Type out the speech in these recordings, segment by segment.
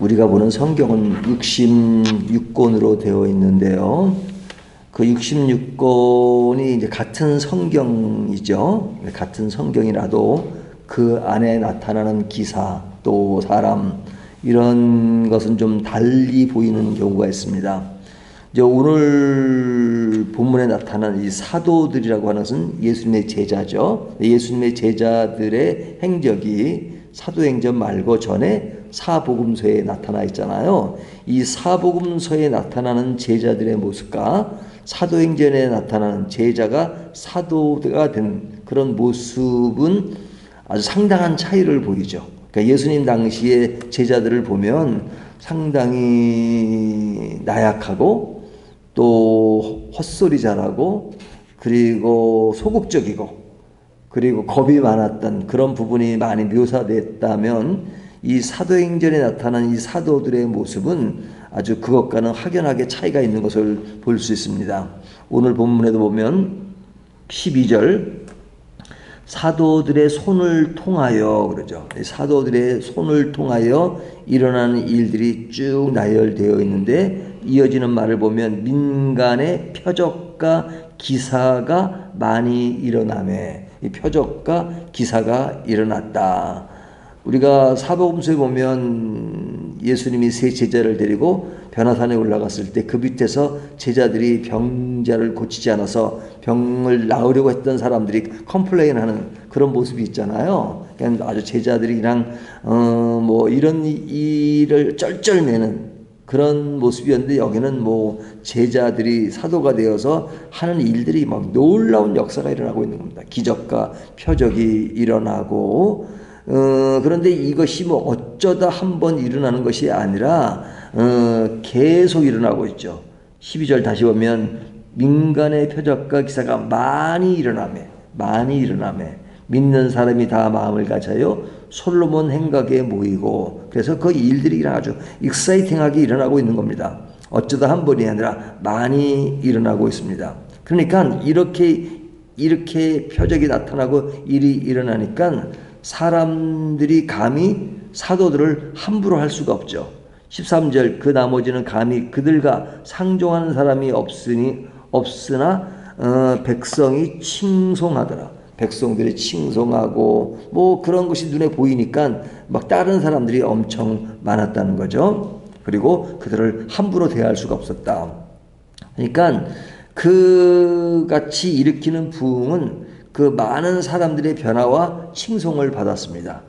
우리가 보는 성경은 66권으로 되어 있는데요. 그 66권이 이제 같은 성경이죠. 같은 성경이라도 그 안에 나타나는 기사 또 사람 이런 것은 좀 달리 보이는 경우가 있습니다. 이제 오늘 본문에 나타난 이 사도들이라고 하는 것은 예수님의 제자죠. 예수님의 제자들의 행적이 사도행전 말고 전에 사복음서에 나타나 있잖아요. 이 사복음서에 나타나는 제자들의 모습과 사도행전에 나타나는 제자가 사도가 된 그런 모습은 아주 상당한 차이를 보이죠. 그러니까 예수님 당시의 제자들을 보면 상당히 나약하고 또 헛소리 잘하고 그리고 소극적이고 그리고 겁이 많았던 그런 부분이 많이 묘사됐다면 이 사도행전에 나타난 이 사도들의 모습은 아주 그것과는 확연하게 차이가 있는 것을 볼 수 있습니다. 오늘 본문에도 보면 12절 사도들의 손을 통하여 그러죠. 사도들의 손을 통하여 일어나는 일들이 쭉 나열되어 있는데 이어지는 말을 보면 민간의 표적과 기사가 많이 일어나매 이 표적과 기사가 일어났다. 우리가 사복음서에 보면 예수님이 세 제자를 데리고 변화산에 올라갔을 때 그 밑에서 제자들이 병자를 고치지 않아서 병을 나으려고 했던 사람들이 컴플레인하는 그런 모습이 있잖아요. 그냥 아주 제자들이 그냥 뭐 이런 일을 쩔쩔매는 그런 모습이었는데 여기는 뭐 제자들이 사도가 되어서 하는 일들이 막 놀라운 역사가 일어나고 있는 겁니다. 기적과 표적이 일어나고 그런데 이것이 뭐 어쩌다 한번 일어나는 것이 아니라 계속 일어나고 있죠. 12절 다시 보면 민간의 표적과 기사가 많이 일어나매 믿는 사람이 다 마음을 가져요 솔로몬 행각에 모이고 그래서 그 일들이 아주 익사이팅하게 일어나고 있는 겁니다. 어쩌다 한 번이 아니라 많이 일어나고 있습니다. 그러니까 이렇게 표적이 나타나고 일이 일어나니까 사람들이 감히 사도들을 함부로 할 수가 없죠. 13절 그 나머지는 감히 그들과 상종하는 사람이 없으나 백성이 칭송하더라. 백성들이 칭송하고 뭐 그런 것이 눈에 보이니까 막 다른 사람들이 엄청 많았다는 거죠. 그리고 그들을 함부로 대할 수가 없었다. 그러니까 그 같이 일으키는 부흥은 그 많은 사람들의 변화와 칭송을 받았습니다.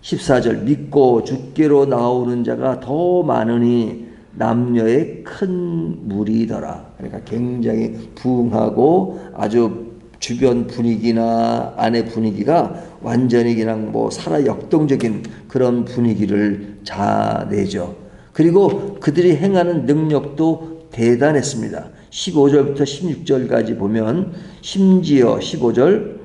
14절 믿고 주께로 나오는 자가 더 많으니 남녀의 큰 무리더라. 그러니까 굉장히 부흥하고 아주 주변 분위기나 안의 분위기가 완전히 그냥 뭐 살아 역동적인 그런 분위기를 자내죠. 그리고 그들이 행하는 능력도 대단했습니다. 15절부터 16절까지 보면 심지어 15절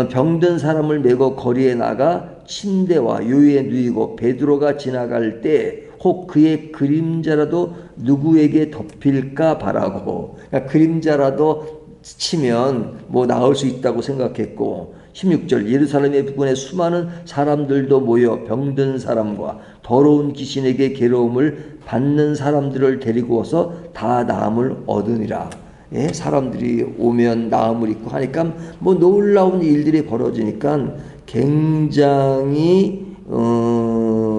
병든 사람을 메고 거리에 나가 침대와 요에 누이고 베드로가 지나갈 때 혹 그의 그림자라도 누구에게 덮일까 바라고 그러니까 그림자라도 치면 뭐 나을 수 있다고 생각했고 16절 예루살렘의 부근에 수많은 사람들도 모여 병든 사람과 더러운 귀신에게 괴로움을 받는 사람들을 데리고 와서 다 나음을 얻으니라. 예, 사람들이 오면 나음을 입고 하니까 뭐 놀라운 일들이 벌어지니까 굉장히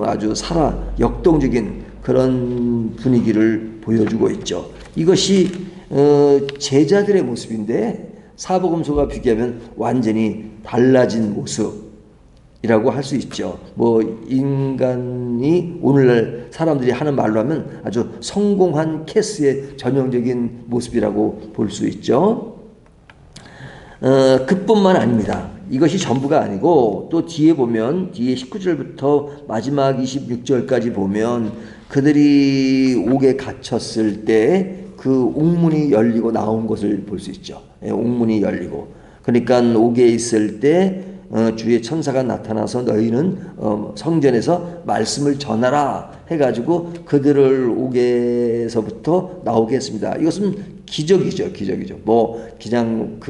아주 살아 역동적인 그런 분위기를 보여주고 있죠. 이것이 제자들의 모습인데 사복음서가 비교하면 완전히 달라진 모습이라고 할 수 있죠. 뭐 인간이 오늘날 사람들이 하는 말로 하면 아주 성공한 캐스의 전형적인 모습이라고 볼 수 있죠. 그뿐만 아닙니다. 이것이 전부가 아니고 또 뒤에 보면 뒤에 19절부터 마지막 26절까지 보면 그들이 옥에 갇혔을 때 그 옥문이 열리고 나온 것을 볼 수 있죠. 옥문이 열리고 그러니까 옥에 있을 때 주의 천사가 나타나서 너희는 성전에서 말씀을 전하라 해가지고 그들을 옥에서부터 나오게 했습니다. 이것은 기적이죠. 뭐 그냥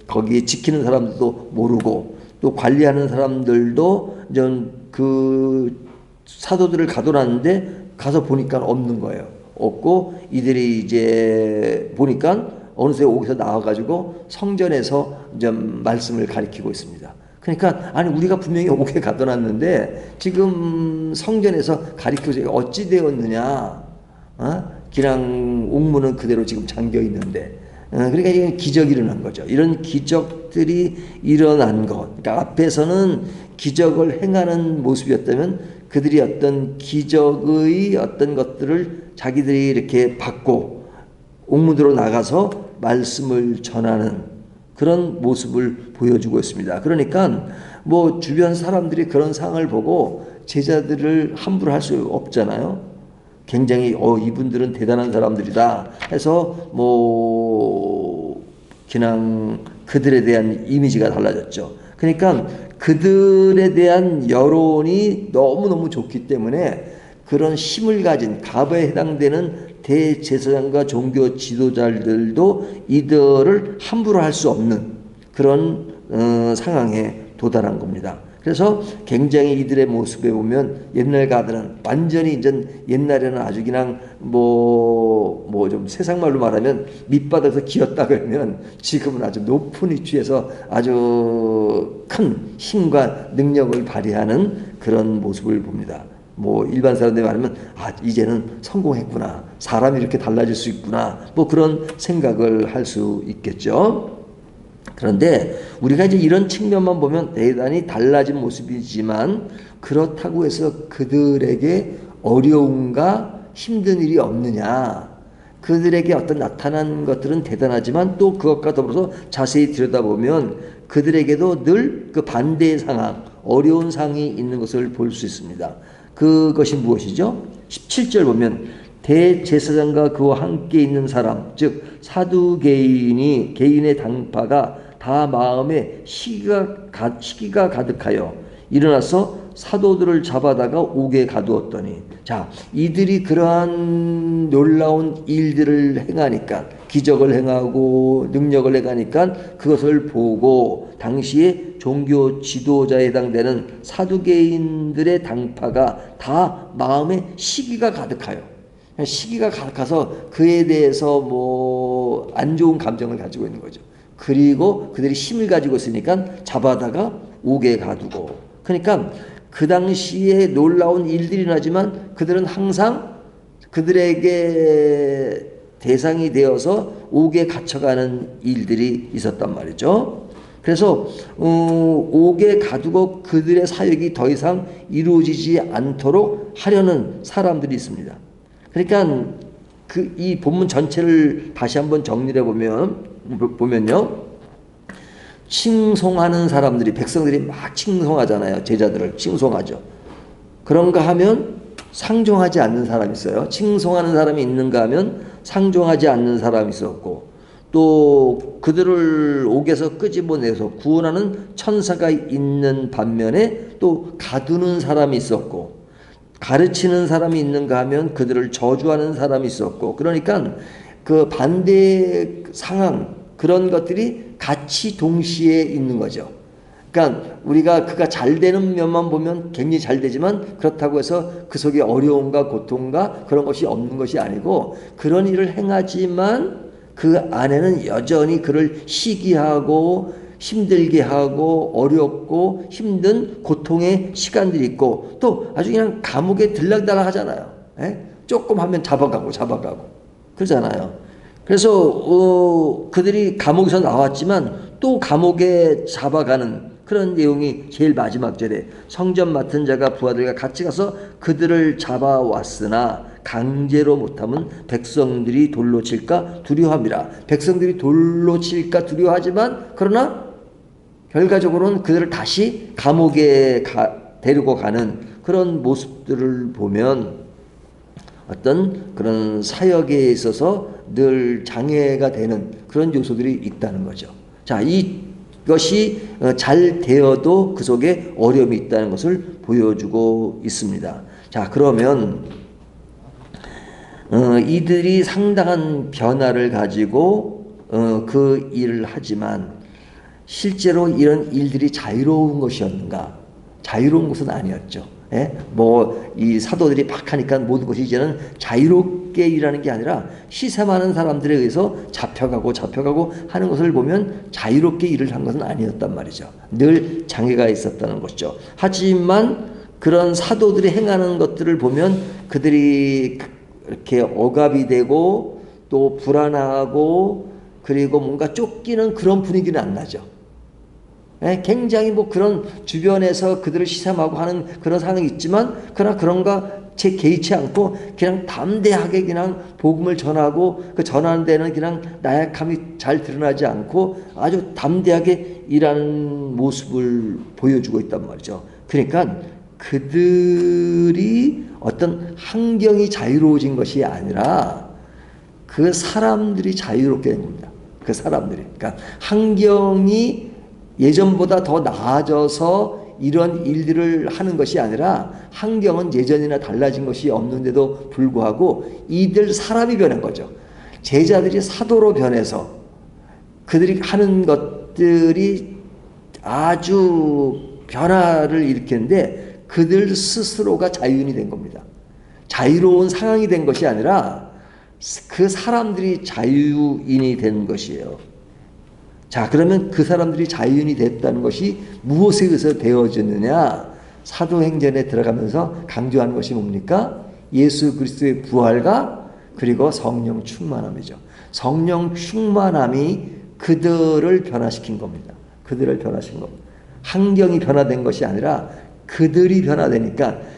거기에 지키는 사람들도 모르고 또 관리하는 사람들도 좀 그 사도들을 가둬놨는데 가서 보니까 없는 거예요. 없고 이들이 이제 보니까 어느새 오기서 나와가지고 성전에서 좀 말씀을 가리키고 있습니다. 그러니까 아니 우리가 분명히 옥에 가둬놨는데 지금 성전에서 가리켜서 어찌 되었느냐? 그냥 옥문은 그대로 지금 잠겨 있는데, 그러니까 이게 기적이 일어난 거죠. 이런 기적들이 일어난 것. 그러니까 앞에서는 기적을 행하는 모습이었다면 그들이 어떤 기적의 어떤 것들을 자기들이 이렇게 받고 옥문으로 나가서 말씀을 전하는 그런 모습을 보여주고 있습니다. 그러니까 뭐 주변 사람들이 그런 상황을 보고 제자들을 함부로 할 수 없잖아요. 굉장히 이분들은 대단한 사람들이다 해서 뭐 그냥 그들에 대한 이미지가 달라졌죠. 그러니까 그들에 대한 여론이 너무너무 좋기 때문에 그런 힘을 가진 갑에 해당되는 대제사장과 종교 지도자들도 이들을 함부로 할 수 없는 그런 상황에 도달한 겁니다. 그래서 굉장히 이들의 모습에 보면 옛날 가들은 완전히 이제 옛날에는 아주 그냥 뭐 좀 세상 말로 말하면 밑바닥에서 기었다 그러면 지금은 아주 높은 위치에서 아주 큰 힘과 능력을 발휘하는 그런 모습을 봅니다. 뭐 일반 사람들이 말하면 이제는 성공했구나, 사람이 이렇게 달라질 수 있구나, 뭐 그런 생각을 할 수 있겠죠. 그런데 우리가 이제 이런 측면만 보면 대단히 달라진 모습이지만 그렇다고 해서 그들에게 어려움과 힘든 일이 없느냐? 그들에게 어떤 나타난 것들은 대단하지만 또 그것과 더불어서 자세히 들여다보면 그들에게도 늘 그 반대의 상황, 어려운 상황이 있는 것을 볼 수 있습니다. 그것이 무엇이죠? 17절 보면 대제사장과 그와 함께 있는 사람, 즉 사두개인이 개인의 당파가 다 마음에 시기가 가득하여 일어나서 사도들을 잡아다가 옥에 가두었더니, 자, 이들이 그러한 놀라운 일들을 행하니까, 기적을 행하고 능력을 행하니까 그것을 보고 당시에 종교 지도자에 해당되는 사두개인들의 당파가 다 마음에 시기가 가득하여, 시기가 가득해서 그에 대해서 뭐 안 좋은 감정을 가지고 있는 거죠. 그리고 그들이 힘을 가지고 있으니까 잡아다가 옥에 가두고, 그러니까 그 당시에 놀라운 일들이 나지만 그들은 항상 그들에게 대상이 되어서 옥에 갇혀가는 일들이 있었단 말이죠. 그래서 옥에 가두고 그들의 사역이 더 이상 이루어지지 않도록 하려는 사람들이 있습니다. 그러니까 이 본문 전체를 다시 한번 정리해 보면요, 칭송하는 사람들이, 백성들이 막 칭송하잖아요. 제자들을 칭송하죠. 그런가 하면 상종하지 않는 사람이 있어요. 칭송하는 사람이 있는가 하면 상종하지 않는 사람이 있었고, 또 그들을 옥에서 끄집어내서 구원하는 천사가 있는 반면에 또 가두는 사람이 있었고, 가르치는 사람이 있는가 하면 그들을 저주하는 사람이 있었고, 그러니까 그 반대 상황, 그런 것들이 같이 동시에 있는 거죠. 그러니까 우리가 그가 잘 되는 면만 보면 굉장히 잘 되지만 그렇다고 해서 그 속에 어려움과 고통과 그런 것이 없는 것이 아니고, 그런 일을 행하지만 그 안에는 여전히 그를 시기하고 힘들게 하고 어렵고 힘든 고통의 시간들이 있고, 또 아주 그냥 감옥에 들락달락 하잖아요. 조금 하면 잡아가고 그러잖아요. 그래서 그들이 감옥에서 나왔지만 또 감옥에 잡아가는 그런 내용이 제일 마지막 절에, 성전 맡은 자가 부하들과 같이 가서 그들을 잡아왔으나 강제로 못하면 백성들이 돌로 칠까 두려워합니다. 백성들이 돌로 칠까 두려워하지만 그러나 결과적으로는 그들을 다시 감옥에 데리고 가는 그런 모습들을 보면 어떤 그런 사역에 있어서 늘 장애가 되는 그런 요소들이 있다는 거죠. 자, 이것이 잘 되어도 그 속에 어려움이 있다는 것을 보여주고 있습니다. 자, 그러면 이들이 상당한 변화를 가지고 그 일을 하지만 실제로 이런 일들이 자유로운 것이었는가? 자유로운 것은 아니었죠. 뭐 이 사도들이 막 하니까 모든 것이 이제는 자유롭게 일하는 게 아니라 시샘하는 사람들에 의해서 잡혀가고 하는 것을 보면 자유롭게 일을 한 것은 아니었단 말이죠. 늘 장애가 있었다는 것이죠. 하지만 그런 사도들이 행하는 것들을 보면 그들이 이렇게 억압이 되고 또 불안하고 그리고 뭔가 쫓기는 그런 분위기는 안 나죠. 굉장히 뭐 그런 주변에서 그들을 시샘하고 하는 그런 상황이 있지만 그러나 그런가 개의치 않고 그냥 담대하게 그냥 복음을 전하고 그 전하는 데는 그냥 나약함이 잘 드러나지 않고 아주 담대하게 일하는 모습을 보여주고 있단 말이죠. 그러니까 그들이 어떤 환경이 자유로워진 것이 아니라 그 사람들이 자유롭게 된 겁니다. 그 사람들이. 그러니까 환경이 예전보다 더 나아져서 이런 일들을 하는 것이 아니라 환경은 예전이나 달라진 것이 없는데도 불구하고 이들 사람이 변한 거죠. 제자들이 사도로 변해서 그들이 하는 것들이 아주 변화를 일으키는데 그들 스스로가 자유인이 된 겁니다. 자유로운 상황이 된 것이 아니라 그 사람들이 자유인이 된 것이에요. 자, 그러면 그 사람들이 자유인이 됐다는 것이 무엇에 의해서 되어졌느냐? 사도행전에 들어가면서 강조하는 것이 뭡니까? 예수 그리스도의 부활과 그리고 성령 충만함이죠. 성령 충만함이 그들을 변화시킨 겁니다. 그들을 변화시킨 겁니다. 환경이 변화된 것이 아니라 그들이 변화되니까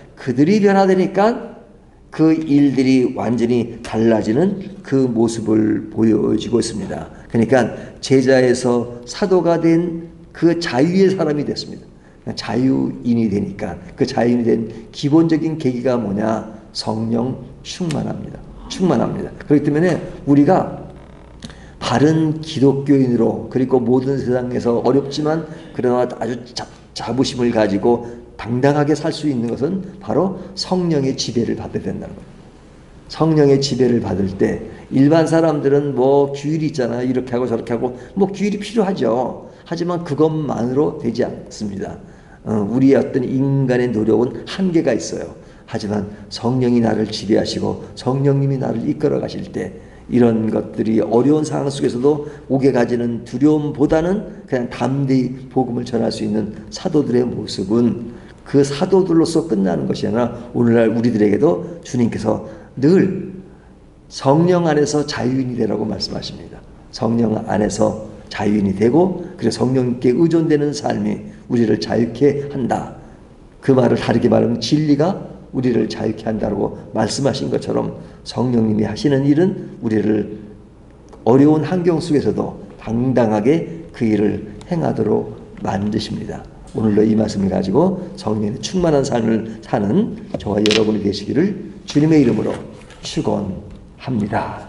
그 일들이 완전히 달라지는 그 모습을 보여주고 있습니다. 그러니까 제자에서 사도가 된 그 자유의 사람이 됐습니다. 자유인이 되니까 그 자유인이 된 기본적인 계기가 뭐냐? 성령 충만합니다. 그렇기 때문에 우리가 바른 기독교인으로 그리고 모든 세상에서 어렵지만 그러나 아주 자부심을 가지고 당당하게 살 수 있는 것은 바로 성령의 지배를 받아야 된다는 거예요. 성령의 지배를 받을 때 일반 사람들은 뭐 규율이 있잖아요. 이렇게 하고 저렇게 하고 뭐 규율이 필요하죠. 하지만 그것만으로 되지 않습니다. 우리의 어떤 인간의 노력은 한계가 있어요. 하지만 성령이 나를 지배하시고 성령님이 나를 이끌어 가실 때 이런 것들이 어려운 상황 속에서도 옥에 가지는 두려움보다는 그냥 담대히 복음을 전할 수 있는 사도들의 모습은 그 사도들로서 끝나는 것이 아니라 오늘날 우리들에게도 주님께서 늘 성령 안에서 자유인이 되라고 말씀하십니다. 성령 안에서 자유인이 되고 그래서 성령께 의존되는 삶이 우리를 자유케 한다. 그 말을 다르게 말하면 진리가 우리를 자유케 한다고 말씀하신 것처럼 성령님이 하시는 일은 우리를 어려운 환경 속에서도 당당하게 그 일을 행하도록 만드십니다. 오늘도 이 말씀을 가지고 성령의 충만한 삶을 사는 저와 여러분이 되시기를 주님의 이름으로 축원합니다.